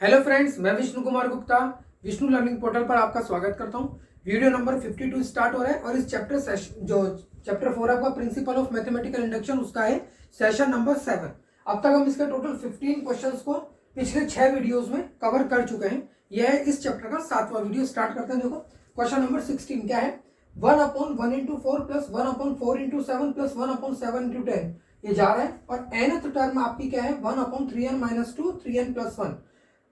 Hello friends, मैं Vishnu Kumar Gupta Vishnu learning portal पर आपका स्वागत करता हूं। वीडियो नंबर 52 स्टार्ट हो रहा है और इस चैप्टर 4 आपका प्रिंसिपल ऑफ मैथमेटिकल इंडक्शन उसका है सेशन नंबर 7। अब तक हम इसके टोटल 15 क्वेश्चंस को पिछले 6 वीडियोस में कवर कर चुके हैं। यह है इस चैप्टर का 7वां वीडियो। स्टार्ट करते हैं। देखो क्वेश्चन नंबर 16 क्या है, 1/1 into 4 plus 1/4 into 7 plus 1/7 into 10 ये जा रहा है और nth टर्म आपकी क्या है 1/3n-2 3n+1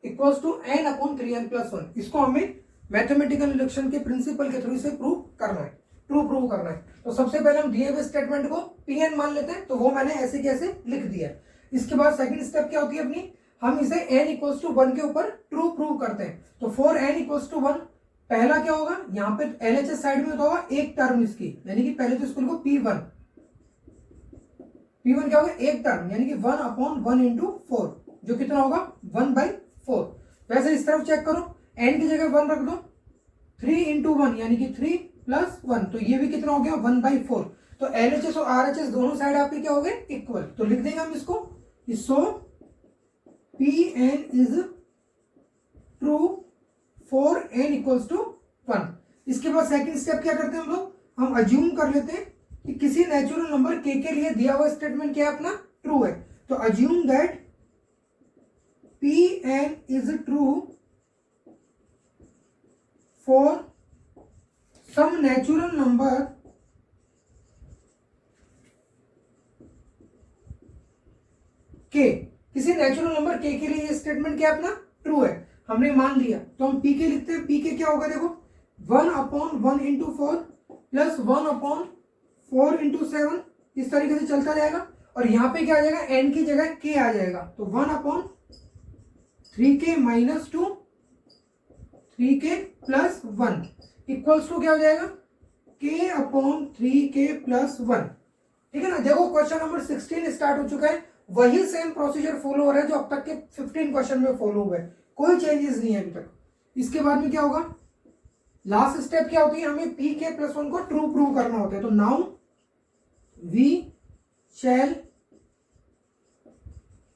equals to n/3n+1। इसको हमें मैथमेटिकल इंडक्शन के प्रिंसिपल के थ्रू से प्रूव करना है, प्रूव करना है। तो सबसे पहले हम दिए हुए स्टेटमेंट को Pn मान लेते हैं, तो वो मैंने ऐसे कैसे लिख दिया है। इसके बाद सेकंड स्टेप क्या होती है अपनी, हम इसे n=1 के ऊपर ट्रू प्रूव करते हैं। तो फॉर n=1 पहला क्या होगा, यहाँ पे LHS साइड में होगा एक टर्म इसकी, यानी कि पहले तो इसको लिखो P1 क्या होगा एक टर्म, यानी कि 1/1 into 4 जो कितना होगा 1/4। वैसे इस तरफ चेक करो, n की जगह 1 रख दो, 3 into 1 यानी कि 3 + 1, तो ये भी कितना हो गया 1/4। तो LHS और RHS दोनों साइड आपके क्या हो गए इक्वल। तो लिख देंगे हम इसको, सो Pn is true for n = 1। इसके बाद सेकंड स्टेप क्या करते हैं हम लोग, हम अज्यूम कर लेते हैं कि किसी नेचुरल नंबर k के लिए दिया हुआ स्टेटमेंट क्या है अपना ट्रू है। तो assume that Pn is true for some natural number k। किसी नेचुरल नंबर k के लिए ये स्टेटमेंट क्या अपना ट्रू है, हमने मान लिया। तो हम pk लिखते हैं। pk क्या होगा, देखो 1/1 into 4 प्लस 1/4 into 7 इस तरीके से चलता जाएगा और यहाँ पे क्या आ जाएगा n की जगह k आ जाएगा। तो 1/3k - 2 3k + 1 इक्वल्स टू क्या हो जाएगा k/3k + 1। ठीक है ना। देखो क्वेश्चन नंबर 16 स्टार्ट हो चुका है, वही सेम प्रोसीजर फॉलो हो रहा है जो अब तक के 15 क्वेश्चन में फॉलो हुआ है, कोई चेंजेस नहीं है अभी तक। इसके बाद में क्या होगा, लास्ट स्टेप क्या होती है, हमें pk + 1 को ट्रू प्रूव करना होता है। तो now we shall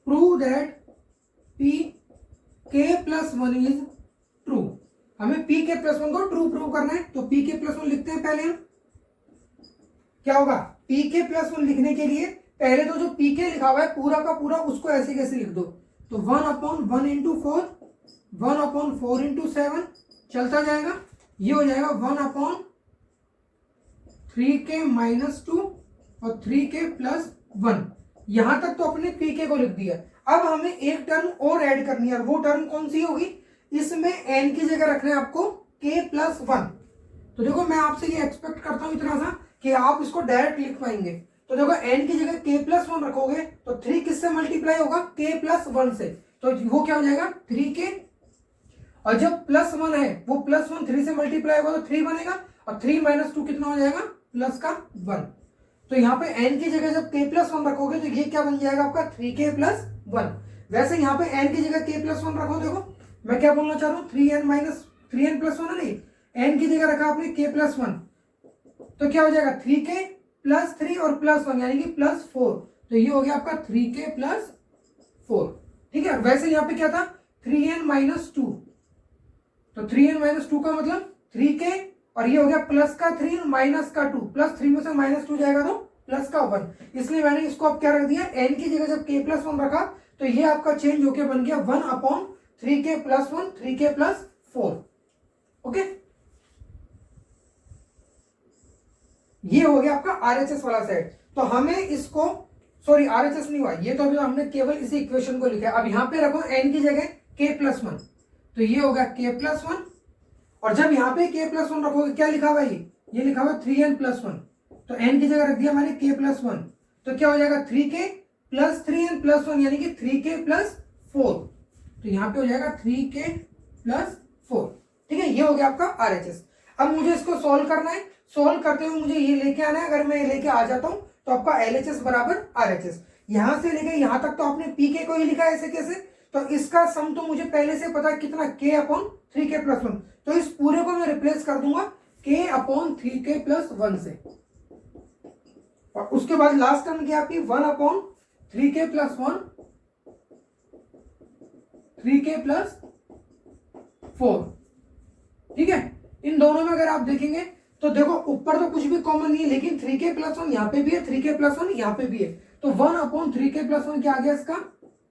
prove that pk + 1 is true. हमें pk + 1 को ट्रू प्रूव करना है। तो pk + 1 लिखते हैं पहले हम। क्या होगा, pk + 1 लिखने के लिए पहले तो जो pk लिखा हुआ है पूरा का पूरा उसको ऐसे कैसे लिख दो। तो 1/1 into 4 1/4 into 7 चलता जाएगा, ये हो जाएगा 1/3k - 2 और 3k + 1। यहां तक तो अपने pk को लिख दिया। अब हमें एक टर्म और ऐड करनी है, वो टर्म कौन सी होगी, इसमें n की जगह रखना है आपको k + 1। तो देखो मैं आपसे ये एक्सपेक्ट करता हूं इतना सा कि आप इसको डायरेक्ट लिख पाएंगे। तो देखो n की जगह k + 1 रखोगे तो 3 किससे मल्टीप्लाई होगा k + 1 से, तो वो क्या हो जाएगा 3k, और जब +1 है वो +1 3 से मल्टीप्लाई होगा तो 3 बनेगा और 3 - 2 कितना हो जाएगा +1। तो यहाँ पे n की जगह जब k + 1 रखोगे तो ये क्या बन जाएगा आपका 3k + 1। वैसे यहाँ पे n की जगह k + 1 रखो, देखो मैं क्या बोलना चाह रहा हूँ 3n + 1 है नहीं, n की जगह रखा आपने k + 1 तो क्या हो जाएगा 3k + 3 और +1 यानी कि +4। तो ये हो गया आपका 3k + 4। ठीक है। वैसे यहाँ पे क्या था 3n - 2, तो 3n - 2 का मतलब 3k और ये हो गया +3 -2, +3 में से -2 जाएगा तो +1। इसलिए मैंने इसको अब क्या रख दिया, n की जगह जब k + 1 रखा तो ये आपका चेंज होके बन गया 1/3k + 1 3k + 4। ओके, ये हो गया आपका RHS वाला सेट। तो हमें इसको, सॉरी RHS नहीं हुआ, ये तो अभी हमने केवल इसी इक्वेशन को लिखा है। अब यहाँ पे रखो n की जगह k + 1, तो ये हो गया k + 1, और जब यहाँ पे k + 1 रखोगे क्या लिखा हुआ है, ये लिखा हुआ 3n + 1, तो n की जगह रख दिया मैंने k + 1, तो क्या हो जाएगा 3k + 3n + 1 यानी कि 3k + 4। तो यहाँ पे हो जाएगा 3k + 4। ठीक है, ये हो गया आपका RHS। अब मुझे इसको सॉल्व करना है, सॉल्व करते हुए मुझे ये लेके आना है। अगर मैं ये लेके आ जाता हूं तो आपका LHS = RHS। यहां से लेके यहां तक तो आपने pk को ही लिखा है ऐसे कैसे, तो इसका सम तो मुझे पहले से पता है कितना k/3k + 1, तो इस पूरे को मैं रिप्लेस कर दूंगा k/3k + 1 से। और उसके बाद लास्ट टर्म क्या आपकी 1/3k + 1 3k + 4। ठीक है, इन दोनों में अगर आप देखेंगे तो देखो ऊपर तो कुछ भी कॉमन नहीं है, लेकिन 3k प्लस 1 यहाँ पे भी है, 3k प्लस 1 यहाँ पे भी है, तो 1/3k प्लस 1 क्या आ गया इसका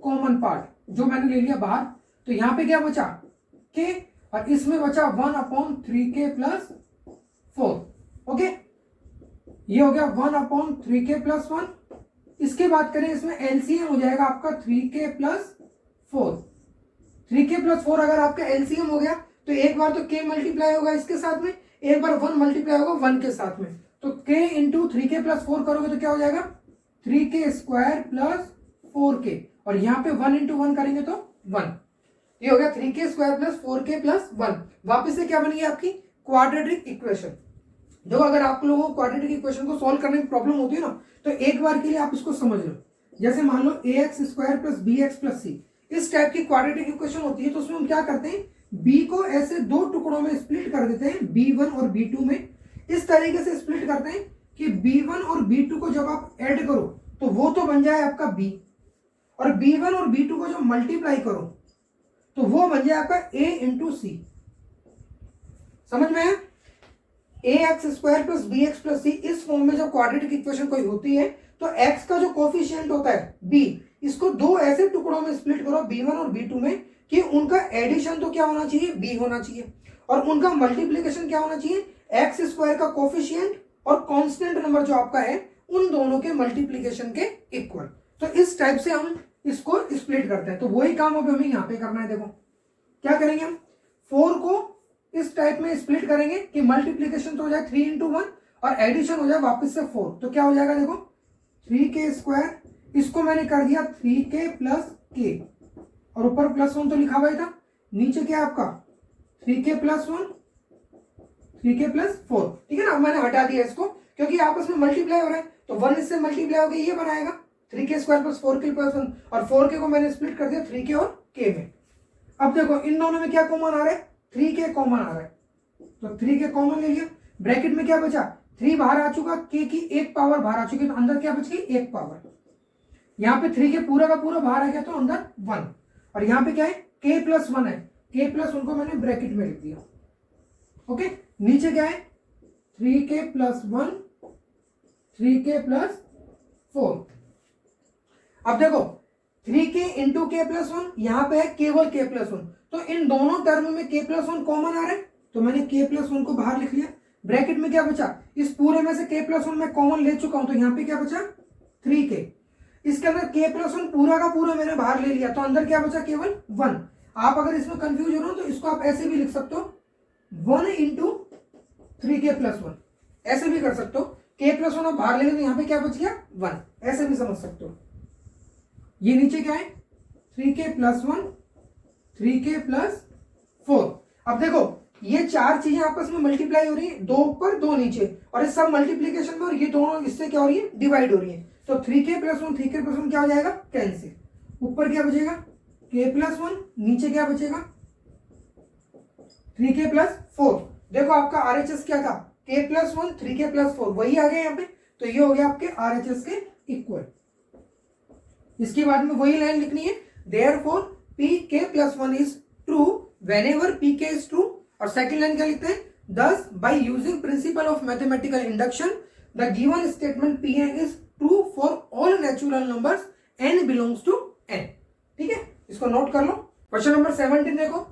कॉमन पार्ट, जो मैंने ले लिया बाहर। तो यहाँ पे क्या बचा k, और इसमें बचा 1/3k प्लस 4। ओके, ये हो गया 1/3k प्लस 1। इसके बात करें इसमें एलसीएम हो जाएगा आपका 3k प्लस 4। 3k प्लस 4 अगर आपका एलसीएम हो गया तो एक बार तो k मल्टीप्लाई होगा इसके साथ में, एक बार 1 मल्टीप्लाई होगा 1 के साथ में, तो k इंटू 3k प्लस 4 करोगे तो क्या हो जाएगा 3k स्क्वायर प्लस 4k, और यहाँ पे 1 इंटू 1 करेंगे तो 1। ये हो गया 3k square plus 4k plus 1। वापिस से क्या बनेगी आपकी क्वाड्रेटिक इक्वेशन। देखो अगर आप लोगों को क्वाड्रेटिक इक्वेशन को सॉल्व करने में प्रॉब्लम होती है ना, तो एक बार के लिए आप इसको समझ लो। जैसे मान लो ax square plus bx plus c, इस टाइप की क्वाड्रेटिक इक्वेशन होती है, तो उसमें हम क्या करते हैं b को ऐसे दो टुकड़ों में स्प्लिट कर देते हैं, b1 और b2 में। इस तरीके से स्प्लिट करते हैं कि b1 और b2 को जब आप ऐड करो तो वो तो बन जाए आपका b, और b1 और b2 को जब मल्टीप्लाई करो तो वो बन जाए आपका a इंटू सी। समझ में है? ax square plus bx plus c, इस फॉर्म में जब क्वाड्रेटिक इक्वेशन कोई होती है तो x का जो कोफिशिएंट होता है b, इसको दो ऐसे टुकड़ों में स्प्लिट करो b1 और b2 में कि उनका एडिशन तो क्या होना चाहिए b होना चाहिए, और उनका मल्टीप्लीकेशन क्या होना चाहिए x स्क्वायर का कोफिशिएंट और कांस्टेंट नंबर जो आपका है उन दोनों के मल्टीप्लीकेशन के इक्वल। तो इस टाइप से हम इसको स्प्लिट करते हैं। तो वही काम अब हमें यहाँ पे करना है। देखो क्या करेंगे हम 4 को इस टाइप में स्प्लिट करेंगे कि मल्टीप्लीकेशन तो हो जाए 3 इंटू 1 और एडिशन हो जाए वापस से 4, तो क्या हो जाएगा देखो 3k स्क्वायर, इसको मैंने कर दिया 3k प्लस k, और ऊपर प्लस 1 तो लिखा हुआ ही था, नीचे क्या आपका 3k प्लस 1 3k प्लस 4। ठीक है ना, मैंने हटा दिया इसको क्योंकि आपस में मल्टीप्लाई हो रहा है, तो 1 इससे मल्टीप्लाई हो गया, ये बनाएगा 3k square plus 4k plus 1, और 4k को मैंने स्प्लिट कर दिया 3k और k में। अब देखो इन दोनों में क्या कॉमन आ रहा है 3k कॉमन आ रहा है, तो 3k कॉमन ले लिया, ब्रैकेट में क्या बचा 3 बाहर आ चुका, k की एक पावर बाहर आ चुकी, तो अंदर क्या बच गई एक पावर। यहाँ पे 3k पूरा का पूरा बाहर आ गया तो अंदर 1, और यहाँ पे क्या है k प्लस 1 है, k प्लस 1 को मैंने ब्रैकेट में लिख दिया। ओके, नीचे क्या है 3k प्लस 1 3k प्लस 4। अब देखो 3k इंटू k प्लस 1, यहाँ पे है केवल k प्लस 1, तो इन दोनों टर्म में k प्लस 1 कॉमन आ रहा है, तो मैंने k प्लस 1 को बाहर लिख लिया। ब्रैकेट में क्या बचा, इस पूरे में से k प्लस 1 मैं कॉमन ले चुका हूं, तो यहाँ पे क्या बचा 3k, इसके अंदर k प्लस 1 पूरा का पूरा मैंने बाहर ले लिया, तो अंदर क्या बचा केवल 1। आप अगर इसमें कंफ्यूज हो रहे हो तो इसको आप ऐसे भी लिख सकते हो 1 इंटू 3k प्लस 1, ऐसे भी कर सकते हो, k प्लस 1 आप बाहर ले लेते, तो यहाँ पे क्या बच गया 1, ऐसे भी समझ सकते हो। ये नीचे क्या है 3k प्लस 1 3k प्लस 4। अब देखो ये चार चीजें आपस में मल्टीप्लाई हो रही है, दो ऊपर दो नीचे, और इस सब मल्टीप्लीकेशन में, और ये दोनों इससे क्या हो रही है डिवाइड हो रही है, तो 3k प्लस 1 3k प्लस 1 क्या हो जाएगा कैंसिल, ऊपर क्या बचेगा k प्लस 1, नीचे क्या बचेगा 3k प्लस 4। देखो आपका RHS क्या था k प्लस 1 3k प्लस 4, वही आ गया यहाँ पे, तो ये हो गया आपके RHS के इक्वल। इसके बाद में वही लाइन लिखनी है, therefore pk plus 1 is true whenever pk is true, और सेकंड लाइन क्या लिखते हैं, thus by using principle of mathematical induction the given statement pn is true for all natural numbers n belongs to n। ठीक है, इसको note कर लो। Question number 17 देखो,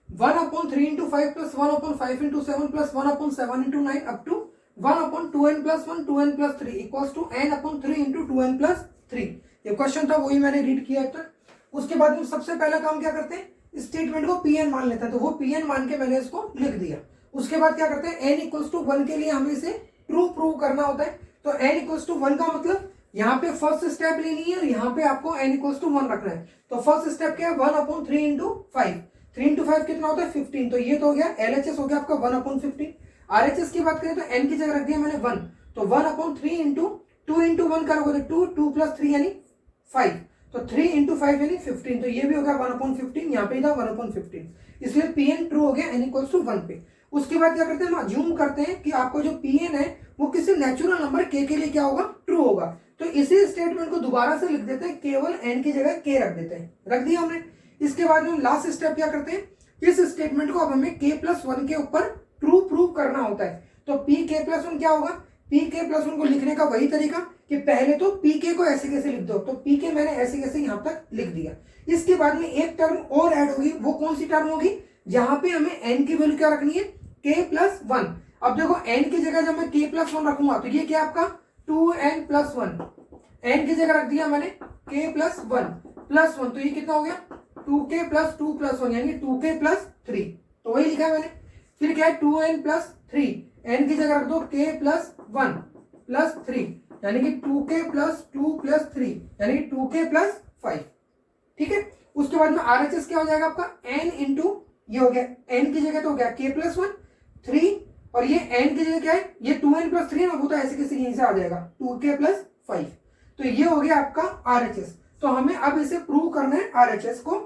1/3 into 5 plus 1/5 into 7 plus 1/7 into 9 up to 1/2n plus 1 2n plus 3 equals to n/3 into 2n plus 3। ये question था, वही मैंने read किया अब तक। उसके बाद में सबसे पहला काम क्या करते हैं, स्टेटमेंट को pn मान लेता है, तो वो pn मान के मैंने इसको लिख दिया। उसके बाद क्या करते हैं n इक्वल्स टू 1 के लिए हमें इसे ट्रू प्रूव करना होता है, तो n इक्वल्स टू 1 का मतलब यहाँ पे फर्स्ट स्टेप लेनी है और यहाँ पे आपको n इक्वल्स टू 1 रखना है। तो फर्स्ट स्टेप क्या है 1/3 इंटू 5, 3 इंटू 5 कितना होता है 15, तो ये तो हो गया LHS हो गया आपका 1/15। RHS की बात करें तो n की जगह रख दिया मैंने 1, तो 1/3 इंटू 2 इंटू 1 करोगे तो 2 प्लस 3 यानी 5, तो 3 इंटू 5 यानी 15, तो ये भी हो गया 1/15, यहाँ पे था 1/15, इसलिए pn ट्रू हो गया n इक्वल्स टू 1 पे। उसके बाद क्या करते हैं, हम अज्यूम करते हैं कि आपको जो pn है वो किसी नेचुरल नंबर k के लिए क्या होगा ट्रू होगा, तो इसी स्टेटमेंट को दोबारा से लिख देते हैं, केवल n की जगह k रख देते हैं, रख दिया हमने। इसके बाद में लास्ट स्टेप क्या करते हैं, इस स्टेटमेंट को अब हमें k+1 के ऊपर ट्रू प्रूव करना होता है। तो pk+1 क्या होगा, pk+1 को लिखने का वही तरीका कि पहले तो pk को ऐसे कैसे लिख दो, तो pk मैंने ऐसे कैसे यहां तक लिख दिया। इसके बाद में एक टर्म और ऐड होगी, वो कौन सी टर्म होगी, जहां पे हमें n की वैल्यू क्या रखनी है, k+1। अब देखो n की जगह जब मैं k+1 रखूंगा तो ये क्या आपका 2n+1, n की जगह रख दिया मैंने k+1 तो ये कितना हो गया 2k+2+1 यानी 2k+3, तो वही लिखा है मैंने। फिर क्या है 2n+3, n की जगह रख दो k+1+3 यानी कि 2k+2+3 यानी कि 2k+5, ठीक है। उसके बाद में RHS क्या हो जाएगा आपका n इंटू ये हो गया, n की जगह तो हो गया k+1 3 और ये n की जगह क्या है, ये 2n+3 ना, वो तो ऐसे कैसे यहीं से आ जाएगा 2k+5, तो ये हो गया आपका RHS। तो हमें अब इसे प्रूव करना है RHS को,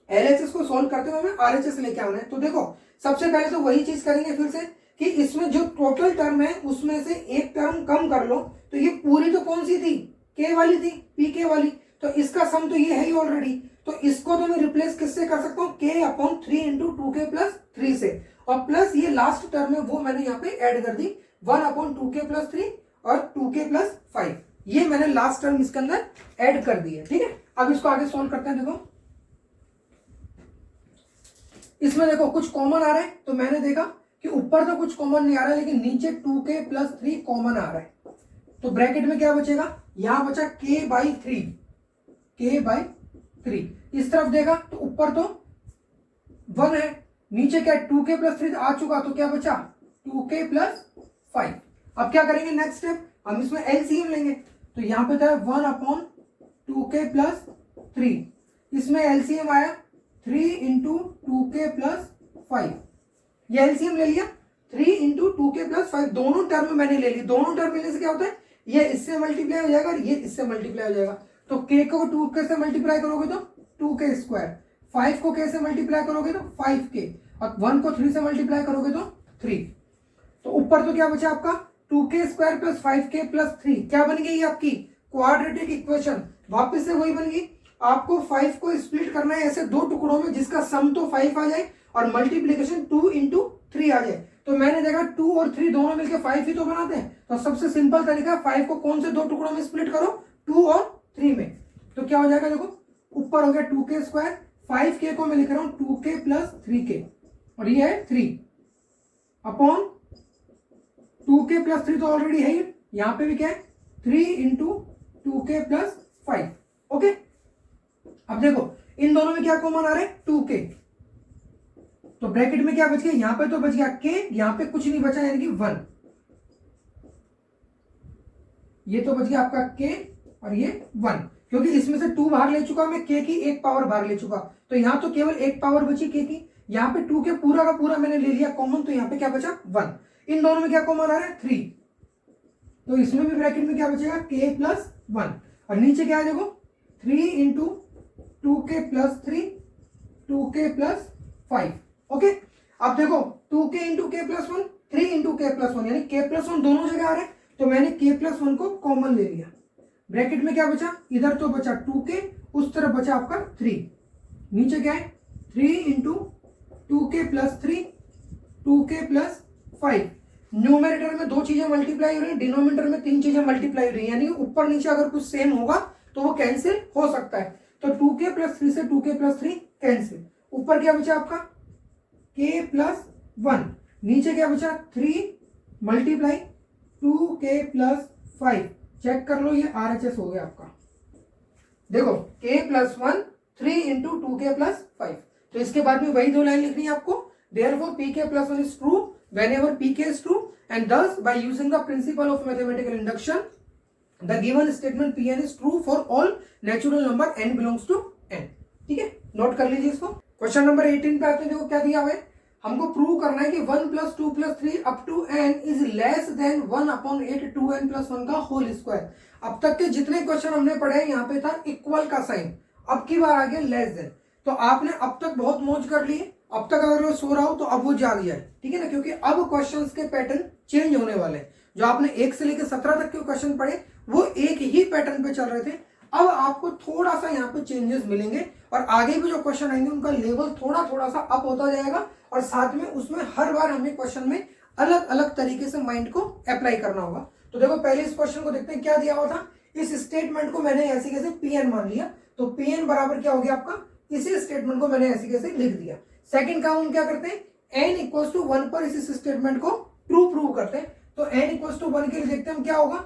LHS को सॉल्व करते हुए हमें RHS लेके आना है। तो देखो सबसे पहले तो वही चीज करेंगे फिर से कि इसमें जो टोटल टर्म है उसमें से एक टर्म कम कर लो, तो ये पूरी तो कौन सी थी, k वाली थी, pk वाली, तो इसका सम तो ये है ही ऑलरेडी, तो इसको तो मैं रिप्लेस किससे कर सकता हूँ k/3 इंटू 2k+3 से, और प्लस ये लास्ट टर्म है वो मैंने यहाँ पे ऐड कर दी 1/2k+3 और 2k+5, ये मैंने लास्ट टर्म इसके अंदर ऐड कर दी है, ठीक है। अब इसको आगे सॉल्व करते हैं। देखो इसमें देखो कुछ कॉमन आ रहा है, तो मैंने देखा कि ऊपर तो कुछ कॉमन नहीं आ रहा है लेकिन नीचे 2k+3 कॉमन आ रहा है, तो ब्रैकेट में क्या बचेगा, यहां बचा k/3, इस तरफ देखा तो ऊपर तो 1 है, नीचे क्या 2k+3 आ चुका, तो क्या बचा 2k+5। अब क्या करेंगे नेक्स्ट स्टेप, हम इसमें एलसीएम लेंगे, तो यहां पे था 1/2k+3, इसमें एलसीएम आया 3 इंटू 2k+5, ये एलसीएम ले लिया 3 इंटू 2k+5, दोनों टर्म मैंने ले ली, दोनों टर्म लेने से क्या होता है, ये इससे मल्टीप्लाई हो जाएगा और ये इससे मल्टीप्लाई हो जाएगा, तो k को 2k से मल्टीप्लाई करोगे तो 2k², 5 को k से मल्टीप्लाई करोगे तो 5k, और 1 को 3 से मल्टीप्लाई करोगे तो 3, तो ऊपर तो क्या बचा आपका 2k² + 5k + 3, क्या बन गई आपकी क्वाड्रेटिक इक्वेशन, वापस से वही बन गई। आपको 5 को स्प्लिट करना है ऐसे दो टुकड़ों में जिसका सम तो 5 आ जाए और मल्टीप्लीकेशन 2 इंटू 3 आ जाए, तो मैंने देखा 2 और 3 दोनों मिलकर 5 ही तो बनाते हैं, तो सबसे सिंपल तरीका 5 को कौन से दो टुकड़ों में स्प्लिट करो, 2 और 3 में, तो क्या हो जाएगा, देखो ऊपर हो गया 2k², 5k को मैं लिख रहा हूं 2k + 3k और ये है 3 अपॉन 2k + 3 तो ऑलरेडी है ही, यहां पे भी क्या है 3 इंटू 2k + 5, ओके। अब देखो इन दोनों में क्या कॉमन आ रहा है 2k, तो ब्रैकेट में क्या बच गया, यहां पे तो बच गया k, यहां पे कुछ नहीं बचा यानी कि 1, ये तो बच गया आपका k और ये 1, क्योंकि इसमें से 2 बाहर ले चुका मैं, k की 1 पावर बाहर ले चुका, तो यहां तो केवल 1 पावर बची k की, यहां पे 2k पूरा का पूरा मैंने ले लिया कॉमन, तो यहां पे क्या बचा 1, इन दोनों में क्या कॉमन आ रहा है 3, तो इसमें भी ब्रैकेट में क्या बचेगा k + 1 और नीचे क्या है देखो 3 इंटू 2k + 3 2k + 5, ओके। अब देखो 2k into k + 1 3 into k + 1 यानी k + 1 दोनों जगह आ रहा है, तो मैंने k + 1 को कॉमन ले लिया, ब्रैकेट में क्या बचा, इधर तो बचा 2k, उस तरफ बचा आपका 3, नीचे क्या है 3 इंटू 2k + 3 2k + 5, न्यूमरेटर में 2 चीजें मल्टीप्लाई हो रही है, डिनोमिनेटर में 3 चीजें मल्टीप्लाई हो रही है, यानी ऊपर नीचे अगर कुछ सेम होगा तो वो कैंसिल हो सकता है, तो 2k + 3 से 2k + 3 कैंसिल, ऊपर क्या बचा आपका k + 1, नीचे क्या बचा 3 मल्टीप्लाई 2k + 5, चेक कर लो ये RHS हो गया आपका, देखो k + 1 3 इंटू 2k + 5, तो इसके बाद में वही 2 लाइन लिखनी है आपको, therefore pk + 1 is true whenever pk is true and thus by using the principle of mathematical induction the given statement pn is true for all natural number n belongs to n, ठीक है, note कर लीजिए इसको। Question number 18 पे आते हैं, देखो क्या दिया हुआ है, हमको प्रूव करना है कि 1 + 2 + 3 up to n is less than 1/8 2n + 1 का होल स्क्वायर। अब तक के जितने क्वेश्चन हमने पढ़े हैं यहाँ पे था इक्वल का साइन, अब की बार आ गया लेस देन, तो आपने अब तक बहुत मौज कर ली, अब तक अगर वो सो रहा हो तो अब वो जाग जाए, ठीक है ना, क्योंकि अब क्वेश्चंस के पैटर्न चेंज होने वाले हैं, जो आपने 1 से लेकर 17 तक के क्वेश्चन पढ़े वो एक ही पैटर्न पे चल रहे थे, अब आपको थोड़ा सा यहाँ पे चेंजेस मिलेंगे और आगे भी जो क्वेश्चन आएंगे उनका लेवल थोड़ा थोड़ा सा अप होता जाएगा और साथ में उसमें हर बार हमें क्वेश्चन में अलग अलग तरीके से माइंड को अप्लाई करना होगा। तो देखो पहले इस क्वेश्चन को देखते हैं, क्या दिया हुआ था, इस स्टेटमेंट को मैंने ऐसे कैसे Pn मान लिया, तो Pn बराबर क्या हो गया आपका, इसी स्टेटमेंट को मैंने ऐसे कैसे लिख दिया। सेकंड काम हम क्या करते हैं, n इक्वल टू 1 पर इस स्टेटमेंट को ट्रू प्रूव करते हैं। तो n इक्वल टू 1 के लिए देखते हैं हम क्या होगा,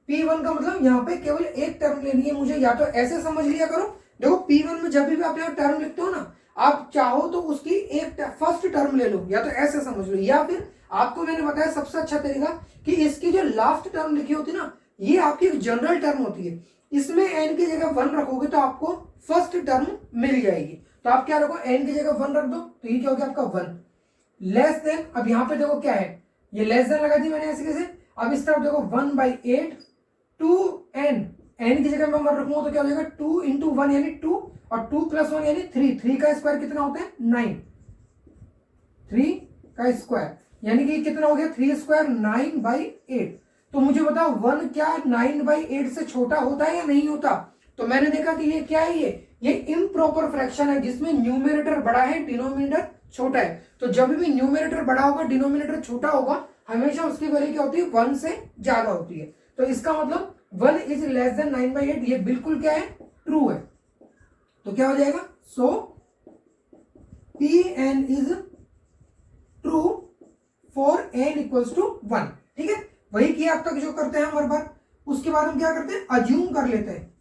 P1 का मतलब यहाँ पे केवल एक टर्म लेनी है मुझे, या तो ऐसे समझ लिया करो, देखो P1 में जब भी आप यहाँ टर्म लिखते हो ना, आप चाहो तो उसकी एक फर्स्ट टर्म ले लो, या तो ऐसे समझ लो, या फिर आपको मैंने बताया सबसे अच्छा तरीका कि इसकी जो लास्ट टर्म लिखी होती है ना, ये आपकी एक जनरल टर्म होती है, इसमें n की जगह 1 रखोगे तो आपको फर्स्ट टर्म मिल जाएगी। तो आप क्या रखो, n की जगह 1 रख दो, तो ये क्या हो गया आपका 1 लेस देन, अब यहाँ पे देखो क्या है, ये लेस देन लगा दी मैंने ऐसे कैसे, अब इस तरफ देखो 1/8 2n, n की जगह मैं 1 रखूंगा तो क्या हो जाएगा 2 इंटू 1 यानी 2 और 2 प्लस 1 यानी 3, 3 का स्क्वायर कितना होता है 9, 3 का स्क्वायर यानी कि कितना हो गया 3 स्क्वायर 9/8। तो मुझे बताओ 1 क्या 9/8 से छोटा होता है या नहीं होता, तो मैंने देखा कि ये क्या है, ये इम्प्रॉपर फ्रैक्शन है जिसमें न्यूमरेटर बड़ा है डिनोमिनेटर छोटा है। तो जब भी न्यूमरेटर बड़ा होगा डिनोमिनेटर छोटा होगा, हमेशा उसकी वैल्यू क्या होती है 1 से ज्यादा होती है। तो इसका मतलब 1 इज लेस देन 9/8, ये बिल्कुल क्या है ट्रू है। तो क्या हो जाएगा, so Pn is true for n equals to 1। ठीक है, वही किया अब तक जो करते हैं हम हर बार। उसके बाद हम क्या करते हैं, अज्यूम कर लेते हैं,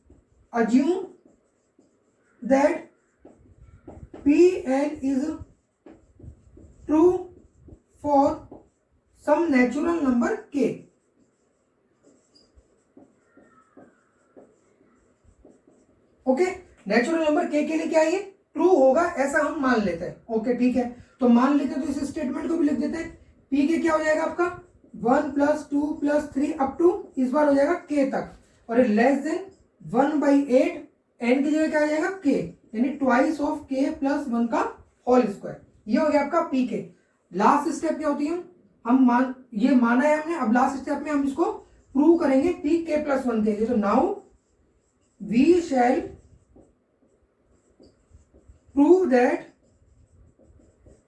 assume that Pn is true for some natural number k। Okay, natural number k के लिए क्या है, ट्रू होगा ऐसा हम मान लेते हैं। ओके ठीक है, तो मान लेते हैं, तो इस स्टेटमेंट को भी लिख देते हैं। p के क्या हो जाएगा आपका 1 + 2 + 3 अप टू इस बार हो जाएगा k तक, और लेस देन 1/8 n की जगह क्या हो जाएगा k, यानी ट्वाइस ऑफ k + 1 का होल स्क्वायर। ये हो गया आपका p के। लास्ट स्टेप क्या होती है, हम ये माना है हमने, अब लास्ट स्टेप में हम इसको प्रूव करेंगे p k + 1 के लिए। तो now we shall prove that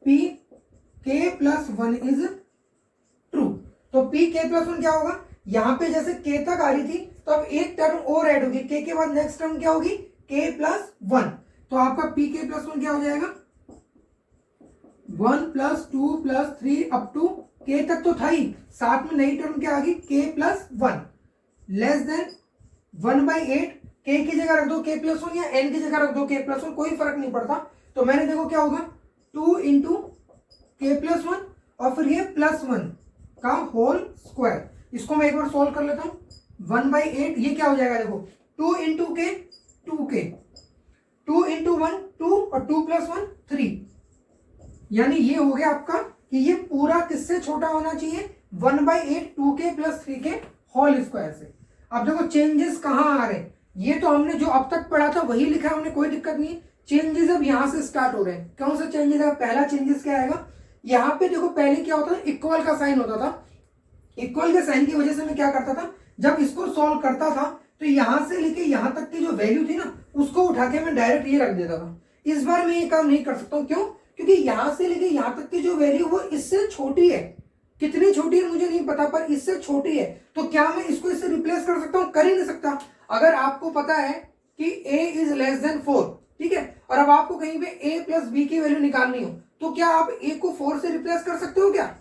p k + 1 is true। तो p k + 1 क्या होगा, यहां पे जैसे k तक आ रही थी तो अब एक टर्म और ऐड होगी, k के बाद नेक्स्ट टर्म क्या होगी k + 1। तो आपका p k + 1 क्या हो जाएगा 1 + 2 + 3 अप टू k तक तो था ही, साथ में नई टर्म क्या आ गई k + 1 लेस देन 1/8, k की जगह रख दो k + 1 या n की जगह रख दो k + 1, कोई फर्क नहीं पड़ता। तो मैंने देखो क्या होगा 2 इंटू k + 1 और फिर ये +1 का होल स्क्वायर। इसको मैं एक बार सॉल्व कर लेता हूं, 1/8 ये क्या हो जाएगा देखो 2 इंटू k 2k, 2 इंटू 1 2 और 2 + 1 3, यानी ये हो गया आपका कि ये पूरा किससे छोटा होना चाहिए 1/8 2k + 3k होल स्क्वायर से। अब देखो चेंजेस कहाँ आ रहे हैं, ये तो हमने जो अब तक पढ़ा था वही लिखा है हमने, कोई दिक्कत नहीं है। चेंजेस अब यहां से स्टार्ट हो रहे हैं। कौन सा चेंजेस है, पहला चेंजेस क्या आएगा, यहाँ पे देखो पहले क्या होता था इक्वल का साइन होता था, इक्वल के साइन की वजह से मैं क्या करता था जब इसको सॉल्व करता था तो यहां से लेके यहां तक की जो वैल्यू थी ना उसको उठा के मैं डायरेक्ट ये रख देता था। इस बार मैं ये काम नहीं कर सकता हूँ, क्यों, क्योंकि यहां से लेके यहां तक की जो वैल्यू वो इससे छोटी है, कितनी छोटी है मुझे नहीं पता पर इससे छोटी है। तो क्या मैं इसको इससे रिप्लेस कर सकता हूँ, कर ही नहीं सकता। अगर आपको पता है कि a इज लेस देन 4, ठीक है, और अब आपको कहीं पे a + b की वैल्यू निकालनी हो तो क्या आप a को 4 से रिप्लेस कर सकते हो, क्या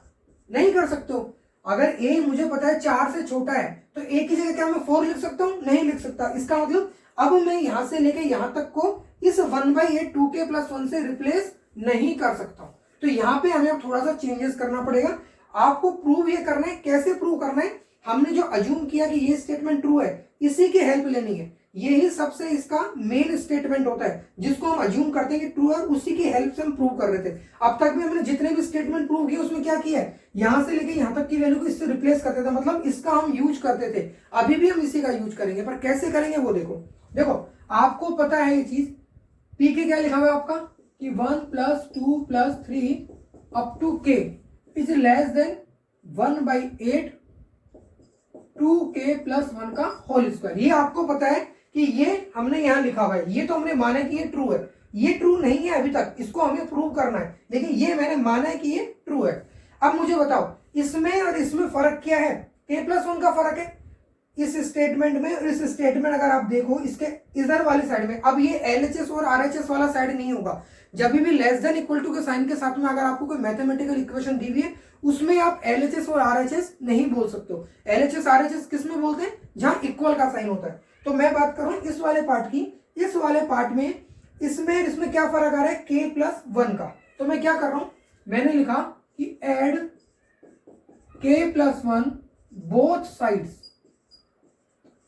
नहीं कर सकते हो। अगर a मुझे पता है 4 से छोटा है तो a की जगह क्या मैं 4 लिख सकता हूँ, नहीं लिख सकता। इसका मतलब अब मैं यहां से लेके यहां तक को इस 1/8 2k + 1 से रिप्लेस नहीं कर सकता। तो यहाँ पे हमें अब थोड़ा सा चेंजेस करना पड़ेगा। आपको प्रूव ये करना है, कैसे प्रूव करना है, हमने जो अज्यूम किया कि ये स्टेटमेंट ट्रू है इसी की हेल्प लेनी है। यही सबसे इसका मेन स्टेटमेंट होता है जिसको हम अज्यूम करते हैं कि ट्रू है, उसी की हेल्प से हम प्रूव कर रहे थे। अब तक भी हमने जितने भी स्टेटमेंट प्रूव किए उसमें क्या किया है, यहां से लेके यहां तक की वैल्यू को इससे रिप्लेस करते थे, मतलब इसका हम यूज करते थे। अभी भी हम इसी का यूज करेंगे, पर कैसे करेंगे वो देखो। देखो आपको पता है ये चीज, पी के क्या लिखा हुआ है आपका कि 1 + 2 + 3 up to k is less than 1/8 2k+1 का होल स्क्वायर। ये आपको पता है कि ये हमने यहाँ लिखा हुआ है, ये तो हमने माना कि ये ट्रू है, ये ट्रू नहीं है अभी तक, इसको हमें प्रूव करना है, लेकिन ये मैंने माना है कि ये ट्रू है। अब मुझे बताओ इसमें और इसमें फर्क क्या है? k+1 का फर्क है इस स्टेटमेंट में और इस स्टेटमेंट। अगर आप देखो इसके इधर वाली साइड में, अब ये LHS और RHS वाला साइड नहीं होगा। जब भी लेस देन इक्वल टू के साइन के साथ में अगर आपको कोई मैथमेटिकल इक्वेशन दी हुई है उसमें आप LHS और RHS नहीं बोल सकते हो। LHS RHS किस में बोलते हैं? जहां इक्वल का साइन होता है। तो मैं बात करूं इस वाले पार्ट की, इस वाले पार्ट में इसमें क्या फर्क आ रहा है? k+1 का। तो मैं क्या कर रहा हूं, मैंने लिखा कि एड k+1 बोथ साइड्स।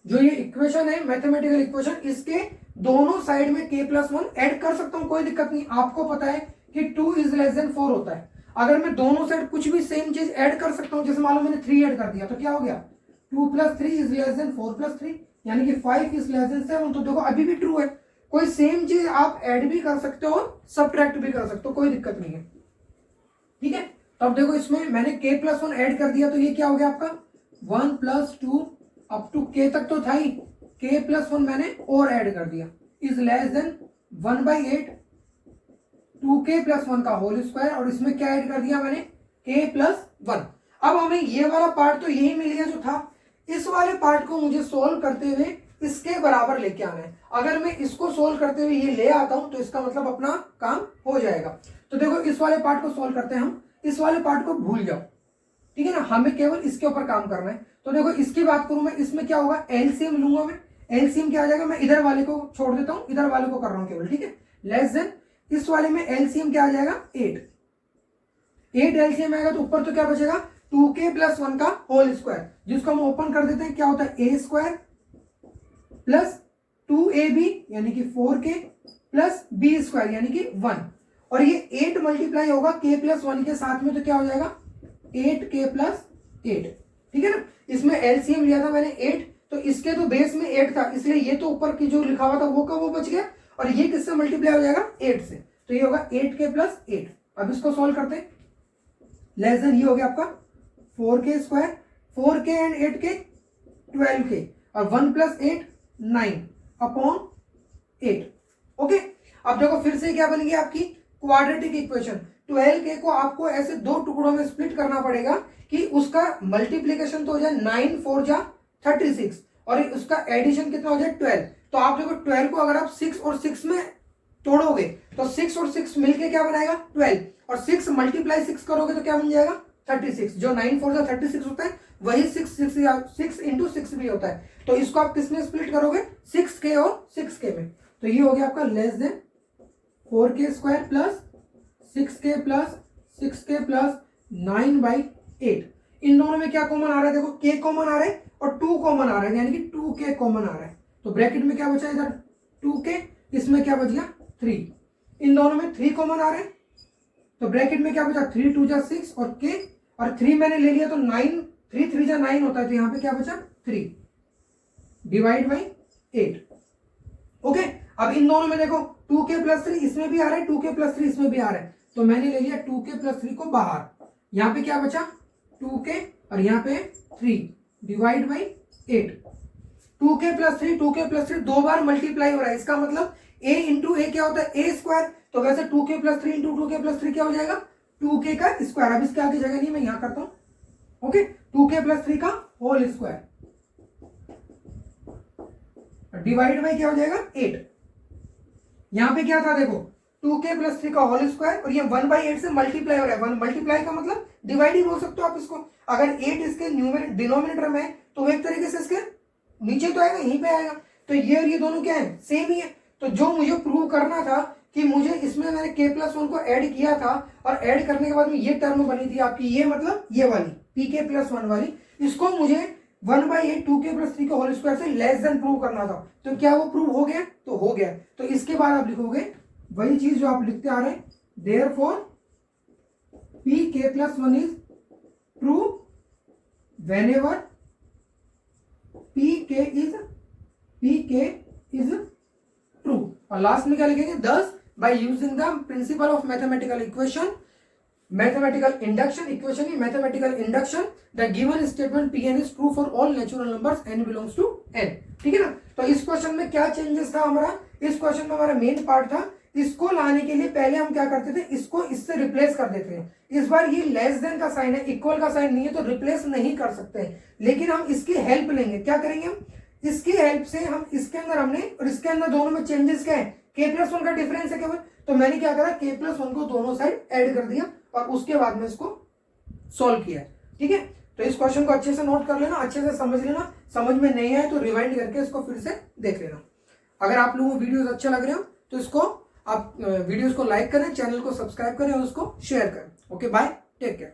जो ये इक्वेशन है मैथमेटिकल इक्वेशन, इसके दोनों साइड में k+1 ऐड कर सकता हूं, कोई दिक्कत नहीं। आपको पता है कि 2 = 4 होता है। अगर मैं दोनों साइड कुछ भी सेम चीज ऐड कर सकता हूं, जैसे मान लो मैंने 3 ऐड कर दिया तो क्या हो गया? 2 + 3 = 4 + 3, यानी कि 5 = 7। तो देखो अभी भी ट्रू है। कोई सेम चीज आप ऐड भी कर सकते हो और सब्ट्रैक्ट भी कर सकते हो, कोई दिक्कत नहीं है। ठीक है, तो अब देखो इसमें मैंने k+1 ऐड कर दिया तो ये क्या हो गया आपका? 1 + 2 अप टू k तक तो था ही, k+1 मैंने और ऐड कर दिया इज लेस देन 1/8 2k+1 का होल स्क्वायर। और इसमें क्या ऐड कर दिया मैंने? k+1। अब हमें ये वाला पार्ट तो यही मिल गया जो था। इस वाले पार्ट को मुझे सोल्व करते हुए इसके बराबर लेके आना है। अगर मैं इसको सोल्व करते हुए ये ले आता हूं तो इसका मतलब अपना काम हो जाएगा। तो देखो इस वाले पार्ट को सोल्व करते हैं हम, इस वाले पार्ट को भूल जाओ, ठीक है ना, हमें केवल इसके ऊपर काम करना है। तो देखो इसकी बात करूं मैं, इसमें क्या होगा? एलसीएम लूंगा मैं। एलसीएम क्या आ जाएगा? मैं इधर वाले को छोड़ देता हूं, इधर वाले को कर रहा हूं केवल, ठीक है। लेस देन इस वाले में एलसीएम क्या आ जाएगा? 8 एलसीएम आएगा तो ऊपर तो क्या बचेगा? 2k+1 का होल स्क्वायर, जिसको हम ओपन कर देते हैं। क्या होता है? a² प्लस 2ab यानी कि 4k प्लस b² यानी कि 1। और ये 8 मल्टीप्लाई होगा k+1 के साथ में, तो क्या हो जाएगा? 8k+8, ठीक है ना। इसमें एलसीएम लिया था मैंने 8, तो इसके तो बेस में 8 था, इसलिए ये तो ऊपर की जो लिखा हुआ था वो का वो बच गया। और ये किससे मल्टीप्लाई हो जाएगा? 8 से, तो ये होगा 8k+8। अब इसको सॉल्व करते हैं। लेस देन ये हो गया आपका 4k², 4k and 8k 12k, और 1 + 8 9/8। ओके, अब देखो फिर से क्या बनेगी आपकी क्वाड्रेटिक इक्वेशन। 12k को आपको ऐसे दो टुकड़ों में स्प्लिट करना पड़ेगा कि उसका मल्टीप्लीकेशन तो हो जाए 9 4 जा 36 और उसका एडिशन कितना हो जाए 12। तो आप देखो 12 को अगर आप 6 और 6 में तोड़ोगे तो 6 और 6 मिलके क्या बनाएगा? 12, और 6 × 6 करोगे तो क्या बन जाएगा? 36। जो 9 4 जा 36 होता है वही 6 × 6 भी होता है। तो इसको आप किसमें स्प्लिट करोगे? 6k और 6k में। तो ये हो गया आपका less than 4k² plus 6k plus 6k plus 9/8। इन दोनों में क्या कॉमन आ रहा है? देखो k कॉमन आ रहा है और 2 कॉमन आ रहा है, यानी कि 2k कॉमन आ रहा है। तो ब्रैकेट में क्या बचा? इधर 2k, इसमें क्या बच गया? 3। इन दोनों में 3 कॉमन आ रहे हैं, तो ब्रैकेट में क्या बचा? 3 2 जा 6 और k, और 3 मैंने ले लिया तो 9, 3 3 जा 9 होता है, तो यहाँ पे क्या बचा? 3 / 8। ओके, अब इन दोनों में देखो 2k+3 इसमें भी आ रहा है, 2k+3 इसमें भी आ रहा है, तो मैंने ले लिया 2k+3 को बाहर। यहाँ पे क्या बचा? 2k, और यहाँ पे 3 / 8। 2k+3 दो बार मल्टीप्लाई हो रहा है, इसका मतलब a × a क्या होता है? a²। तो वैसे 2k+3 × 2k+3 क्या हो जाएगा? 2k का स्क्वायर। अब इसके आगे जगह नहीं, मैं यहां करता हूं। ओके, 2k+3 का होल स्क्वायर डिवाइड बाई क्या हो जाएगा? 8। यहां पे क्या था? देखो 2k+3 का होल स्क्वायर, और ये 1/8 से मल्टीप्लाई हो रहा है। 1 मल्टीप्लाई का मतलब डिवाइड ही बोल सकते हो आप इसको। अगर 8 इसके डिनोमिनेटर में है तो वो एक तरीके से इसके नीचे तो आएगा, यहीं पे आएगा। तो ये और ये दोनों क्या है? सेम ही है। तो जो मुझे प्रूव करना था कि मुझे इसमें मैंने k+1 को ऐड किया था, और ऐड करने के बाद में ये टर्म बनी थी आपकी, ये मतलब ये वाली pk+1 वाली, इसको मुझे 1/8 2k+3 का होल स्क्वायर से लेस देन प्रूव करना था। तो क्या वो प्रूव हो गया? तो हो गया। तो इसके बाद आप लिखोगे वही चीज जो आप लिखते आ रहे हैं, therefore pk+1 is true whenever pk is true। और लास्ट में क्या लिखेंगे? 10 by using the principle of mathematical equation mathematical induction equation ही mathematical induction the given statement Pn is true for all natural numbers n belongs to n। ठीक है ना। तो इस क्वेश्चन में क्या चेंजेस था हमारा, इस क्वेश्चन में हमारा मेन पार्ट था, इसको लाने के लिए पहले हम क्या करते थे, इसको इससे रिप्लेस कर देते हैं। इस बार ये लेस देन का साइन है, इक्वल का साइन नहीं है, तो रिप्लेस नहीं कर सकते, लेकिन हम इसकी हेल्प लेंगे। क्या करेंगे हम, इसकी हेल्प से हम इसके अंदर हमने, और इसके अंदर दोनों में चेंजेस क्या है, k+1 का डिफरेंस है केवल, तो मैंने क्या करा, k+1 को दोनों साइड ऐड कर दिया और उसके बाद में इसको सॉल्व किया। ठीक है, तो इस क्वेश्चन को अच्छे से नोट कर लेना, अच्छे से समझ लेना, समझ में नहीं आए तो रिवाइंड करके इसको फिर से देख लेना। अगर आप लोगों को वीडियोस अच्छे लग रहे हो तो इसको आप वीडियोस को लाइक करें, चैनल को सब्सक्राइब करें और उसको शेयर करें। Okay bye, take care.